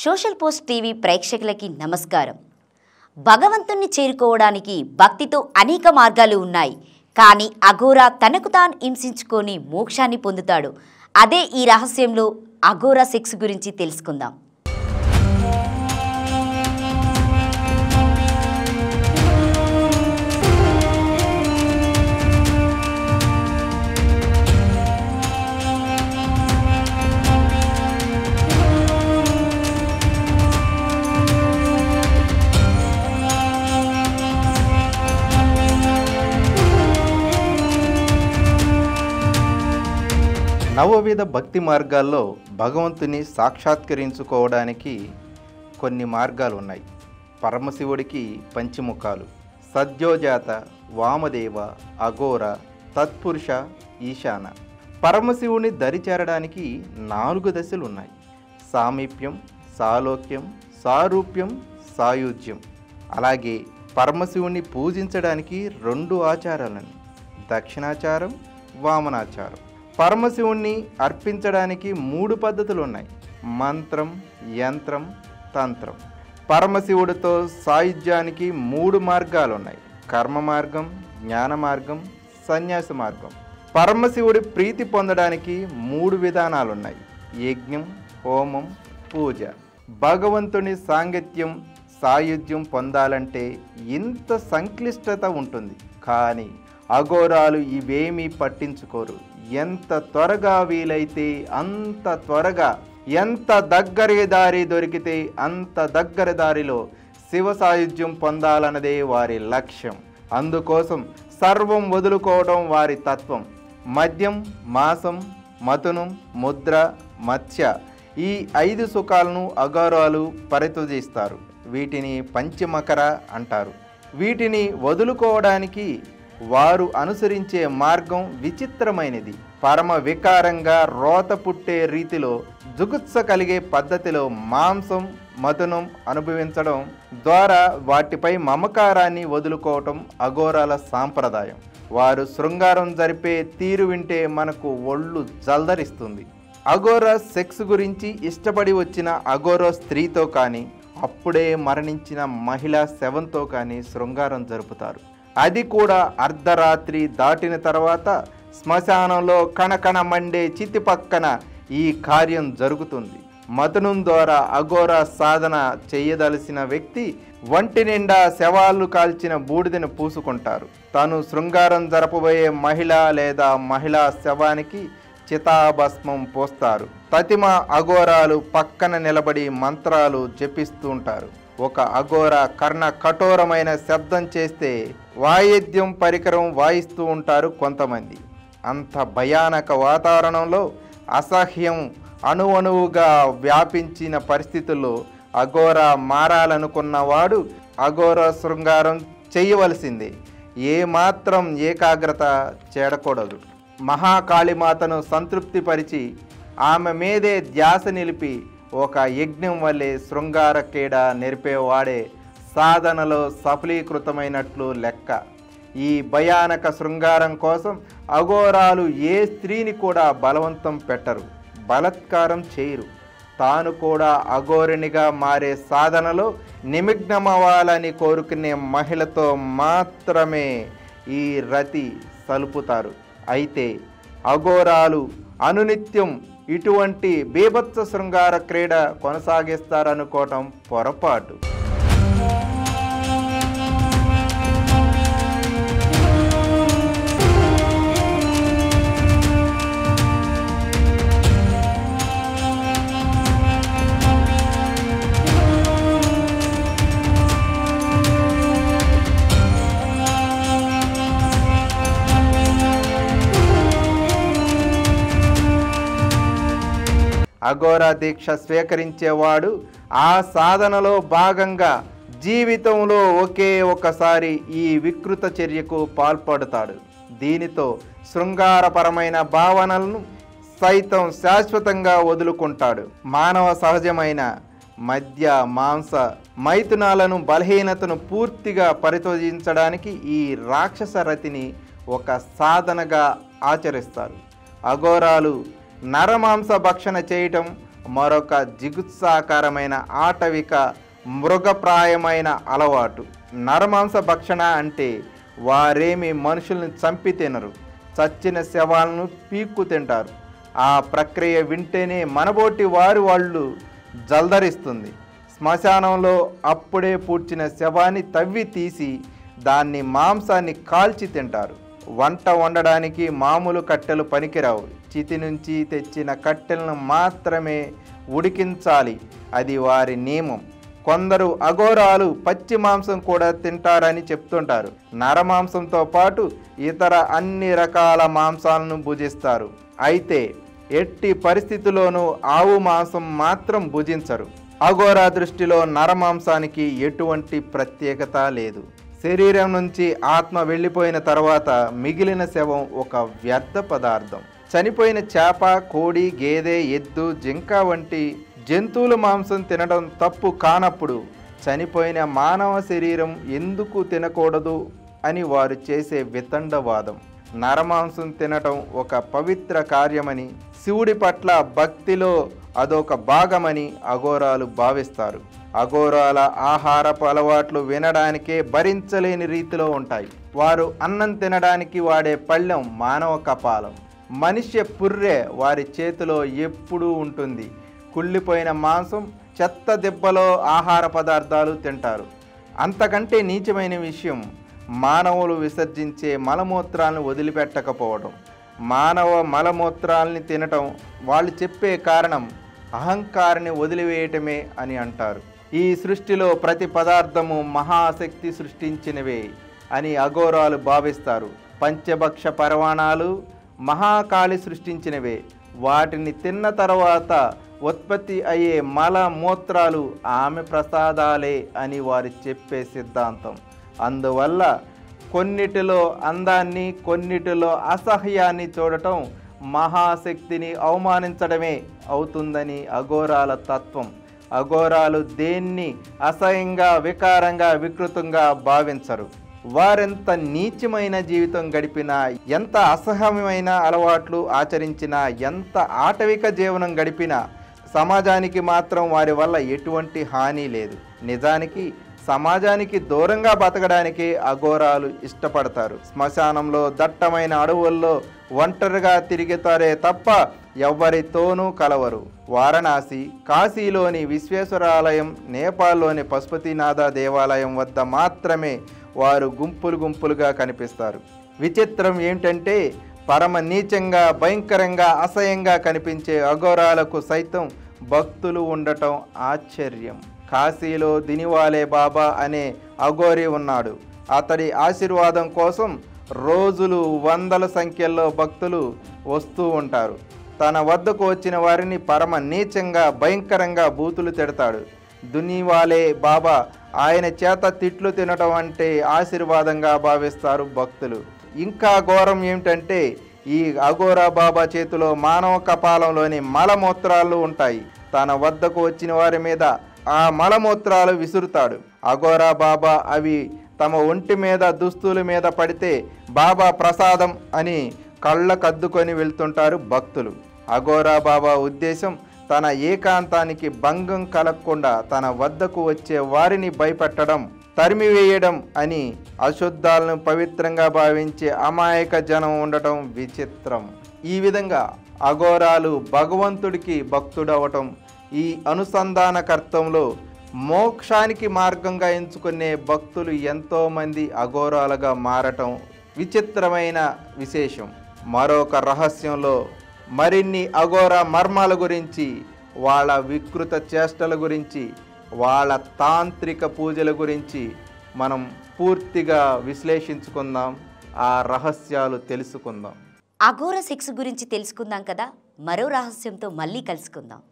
Social post TV ప్రేక్షకులకి నమస్కారం. భగవంతుణ్ణి చేరుకోవడానికి భక్తితో అనేక మార్గాలు ఉన్నాయి. కానీ అఘోరా తనకు తాను హింసించుకొని మోక్షాన్ని పొందుతాడు. అదే ఈ రహస్యంలో అఘోరా సెక్స్ గురించి తెలుసుకుందాం. నవవిధ భక్తి మార్గాల్లో భగవంతుని సాక్షాత్కరించుకోవడానికి కొన్ని మార్గాలు ఉన్నాయి. పరమశివుడికి పంచముఖాలు, సద్యోజాత, వామదేవ, అఘోర, తత్పురుష, ఈశాన. పరమశివుని దరిచేరడానికి 4 దశలు ఉన్నాయి. సామీప్యం, సాలోక్యం, సారూప్యం, సాయుజ్యం. అలాగే పరమశివుని పూజించడానికి 2 ఆచారాలని, దక్షిణాచారం, వామనాచారం. పరమశివుణ్ణి అర్పించడానికి 3 పద్ధతులు ఉన్నాయి: మంత్రం, యంత్రం, తంత్రం. పరమశివుడితో సాయుధ్యానికి 3 మార్గాలు ఉన్నాయి: కర్మ మార్గం, జ్ఞాన మార్గం, సన్యాస మార్గం. పరమశివుడి ప్రీతి పొందడానికి 3 విధానాలు ఉన్నాయి: యజ్ఞం, హోమం, పూజ. భగవంతుని సాంగత్యం, సాయుధ్యం పొందాలంటే ఇంత సంక్లిష్టత ఉంటుంది. కానీ అఘోరాలు ఇవేమీ పట్టించుకోరు. ఎంత త్వరగా వీలైతే అంత త్వరగా, ఎంత దగ్గర దారి దొరికితే అంత దగ్గర దారిలో శివ సాయుధ్యం పొందాలన్నదే వారి లక్ష్యం. అందుకోసం సర్వం వదులుకోవడం వారి తత్వం. మద్యం, మాంసం, మతునం, ముద్ర, మత్స్య, ఈ 5 సుఖాలను అఘోరాలు పరిత్యజిస్తారు. వీటిని పంచమకర అంటారు. వీటిని వదులుకోవడానికి వారు అనుసరించే మార్గం విచిత్రమైనది. పరమ వికారంగా రోత పుట్టే రీతిలో, జుగుత్స కలిగే పద్ధతిలో మాంసం, మధునం అనుభవించడం ద్వారా వాటిపై మమకారాన్ని వదులుకోవటం అఘోరాల సాంప్రదాయం. వారు శృంగారం జరిపే తీరు వింటే మనకు ఒళ్ళు జల్దరిస్తుంది. అఘోరా సెక్స్ గురించి ఇష్టపడి వచ్చిన అఘోరా స్త్రీతో కానీ, అప్పుడే మరణించిన మహిళా శవంతో కానీ శృంగారం జరుపుతారు. అది కూడా అర్ధరాత్రి దాటిన తర్వాత శ్మశానంలో కణకణ మండే చితి పక్కన ఈ కార్యం జరుగుతుంది. మతనం ద్వారా అఘోరా సాధన చేయదలసిన వ్యక్తి వంటి నిండా శవాలు కాల్చిన బూడిదను పూసుకుంటారు. తాను శృంగారం జరపబోయే మహిళ లేదా మహిళా శవానికి చితాభస్మం పోస్తారు. తతిమ అఘోరాలు పక్కన నిలబడి మంత్రాలు జపిస్తూ ఉంటారు. ఒక అఘోర కర్ణ కఠోరమైన శబ్దం చేస్తే వాయిద్యం పరికరం వాయిస్తూ ఉంటారు కొంతమంది. అంత భయానక వాతావరణంలో అసహ్యం అణువణువుగా వ్యాపించిన పరిస్థితుల్లో అఘోర మారాలనుకున్నవాడు అఘోర శృంగారం చేయవలసిందే. ఏమాత్రం ఏకాగ్రత చెడకూడదు. మహాకాళీమాతను సంతృప్తిపరిచి ఆమె మీదే ధ్యాస నిలిపి ఒక యజ్ఞం వల్లే శృంగార క్రీడ నేర్పేవాడే సాధనలో సఫలీకృతమైనట్లు లెక్క. ఈ భయానక శృంగారం కోసం అఘోరాలు ఏ స్త్రీని కూడా బలవంతం పెట్టరు, బలత్కారం చేయరు. తాను కూడా అఘోరినిగా మారే సాధనలో నిమగ్నమవ్వాలని కోరుకునే మహిళతో మాత్రమే ఈ రతి సలుపుతారు. అయితే అఘోరాలు అనునిత్యం ఇటువంటి బీభత్స శృంగార క్రీడ కొనసాగిస్తారనుకోవటం పొరపాటు. అఘోరా దీక్ష స్వీకరించేవాడు ఆ సాధనలో భాగంగా జీవితంలో ఒకే ఒకసారి ఈ వికృత చర్యకు పాల్పడతాడు. దీనితో శృంగారపరమైన భావనలను సైతం శాశ్వతంగా వదులుకుంటాడు. మానవ సహజమైన మద్య, మాంస, మైథునాలను బలహీనతను పూర్తిగా పరిత్యజించడానికి ఈ రాక్షస రతిని ఒక సాధనగా ఆచరిస్తారు. అఘోరాలు నరమాంస భక్షణ చేయటం, మరొక జిగుత్సాకరమైన ఆటవిక మృగప్రాయమైన అలవాటు. నరమాంస భక్షణ అంటే వారేమి మనుషుల్ని చంపి తినరు, చచ్చిన శవాలను పీక్కు తింటారు. ఆ ప్రక్రియ వింటేనే మనబోటి వాళ్ళు జల్దరిస్తుంది. శ్మశానంలో అప్పుడే పూడ్చిన శవాన్ని తవ్వి తీసి దాన్ని మాంసాన్ని కాల్చి తింటారు. వంట వండడానికి మామూలు కట్టెలు పనికిరావు. చితి నుంచి తెచ్చిన కట్టెలను మాత్రమే ఉడికించాలి, అది వారి నియమం. కొందరు అఘోరాలు పచ్చి మాంసం కూడా తింటారని చెప్తుంటారు. నరమాంసంతో పాటు ఇతర అన్ని రకాల మాంసాలను భుజిస్తారు. అయితే ఎట్టి పరిస్థితుల్లోనూ ఆవు మాంసం మాత్రం భుజించరు. అఘోరా దృష్టిలో నరమాంసానికి ఎటువంటి ప్రత్యేకత లేదు. శరీరం నుంచి ఆత్మ వెళ్ళిపోయిన తర్వాత మిగిలిన శవం ఒక వ్యర్థ పదార్థం. చనిపోయిన చేప, కోడి, గేదె, ఎద్దు, జింక వంటి జంతువుల మాంసం తినడం తప్పు కానప్పుడు చనిపోయిన మానవ శరీరం ఎందుకు తినకూడదు అని వారు చేసే వితండవాదం. నరమాంసం తినటం ఒక పవిత్ర కార్యమని, శివుడి పట్ల భక్తిలో అదొక భాగమని అఘోరాలు భావిస్తారు. అఘోరాల ఆహారపు అలవాట్లు వినడానికే భరించలేని రీతిలో ఉంటాయి. వారు అన్నం తినడానికి వాడే పళ్ళెం మానవ కపాలం. మనిషి పుర్రె వారి చేతిలో ఎప్పుడూ ఉంటుంది. కుళ్ళిపోయిన మాంసం, చెత్త దెబ్బలో ఆహార పదార్థాలు తింటారు. అంతకంటే నీచమైన విషయం మానవులు విసర్జించే మలమూత్రాలను వదిలిపెట్టకపోవడం. మానవ మలమూత్రాలని తినటం వాళ్ళు చెప్పే కారణం అహంకారాన్ని వదిలివేయటమే అని అంటారు. ఈ సృష్టిలో ప్రతి పదార్థము మహాశక్తి సృష్టించినవే అని అఘోరాలు భావిస్తారు. పంచభక్ష పరమాణాలు మహాకాళి సృష్టించినవే. వాటిని తిన్న తర్వాత ఉత్పత్తి అయ్యే మల మూత్రాలు ఆమె ప్రసాదాలే అని వారు చెప్పే సిద్ధాంతం. అందువల్ల కొన్నిటిలో అందాన్ని, కొన్నిటిలో అసహ్యాన్ని చూడటం మహాశక్తిని అవమానించడమే అవుతుందని అఘోరాల తత్వం. అఘోరాలు దేన్ని అసహ్యంగా, వికారంగా, వికృతంగా భావించరు. వారెంత నీచమైన జీవితం గడిపినా, ఎంత అసహ్యమైన అలవాట్లు ఆచరించినా, ఎంత ఆటవిక జీవనం గడిపినా సమాజానికి మాత్రం వారి వల్ల ఎటువంటి హాని లేదు. నిజానికి సమాజానికి దూరంగా బతకడానికి అఘోరాలు ఇష్టపడతారు. శ్మశానంలో, దట్టమైన అడవుల్లో ఒంటరిగా తిరుగుతారే తప్ప ఎవ్వరితోనూ కలవరు. వారణాసి, కాశీలోని విశ్వేశ్వరాలయం, నేపాల్లోని పశుపతినాథ దేవాలయం వద్ద మాత్రమే వారు గుంపులుగా కనిపిస్తారు. విచిత్రం ఏంటంటే పరమ నీచంగా, భయంకరంగా, అసహ్యంగా కనిపించే అఘోరాలకు సైతం భక్తులు ఉండటం ఆశ్చర్యం. కాశీలో దినివాలే బాబా అనే అఘోరి ఉన్నాడు. అతడి ఆశీర్వాదం కోసం రోజులు వందల సంఖ్యలో భక్తులు వస్తూ ఉంటారు. తన వద్దకు వచ్చిన వారిని పరమ నీచంగా, భయంకరంగా బూతులు తిడతాడు. దునివాలే బాబా ఆయన చేత తిట్లు తినటం అంటే ఆశీర్వాదంగా భావిస్తారు భక్తులు. ఇంకా ఘోరం ఏమిటంటే ఈ అఘోరా బాబా చేతిలో మానవ కపాలంలోని మలమూత్రాలు ఉంటాయి. తన వద్దకు వచ్చిన వారి మీద ఆ మలమూత్రాలు విసురుతాడు. అఘోరా బాబా అవి తమ ఒంటి మీద, దుస్తుల మీద పడితే బాబా ప్రసాదం అని కళ్ళకద్దుకొని వెళ్తుంటారు భక్తులు. అఘోరా బాబా ఉద్దేశం తన ఏకాంతానికి భంగం కలగకుండా తన వద్దకు వచ్చే వారిని భయపెట్టడం, తరిమివేయడం అని. అశుద్ధాలను పవిత్రంగా భావించే అమాయక జనం ఉండటం విచిత్రం. ఈ విధంగా అఘోరాలు భగవంతుడికి భక్తుడవటం, ఈ అనుసంధానకర్తంలో మోక్షానికి మార్గంగా ఎంచుకునే భక్తులు ఎంతోమంది అఘోరాలుగా మారటం విచిత్రమైన విశేషం. మరొక రహస్యంలో మరిన్ని అఘోరా మర్మాల గురించి, వాళ్ళ వికృత చేష్టల గురించి, వాళ్ళ తాంత్రిక పూజల గురించి మనం పూర్తిగా విశ్లేషించుకుందాం, ఆ రహస్యాలు తెలుసుకుందాం. అఘోర సెక్స్ గురించి తెలుసుకుందాం కదా. మరో రహస్యంతో మళ్ళీ కలుసుకుందాం.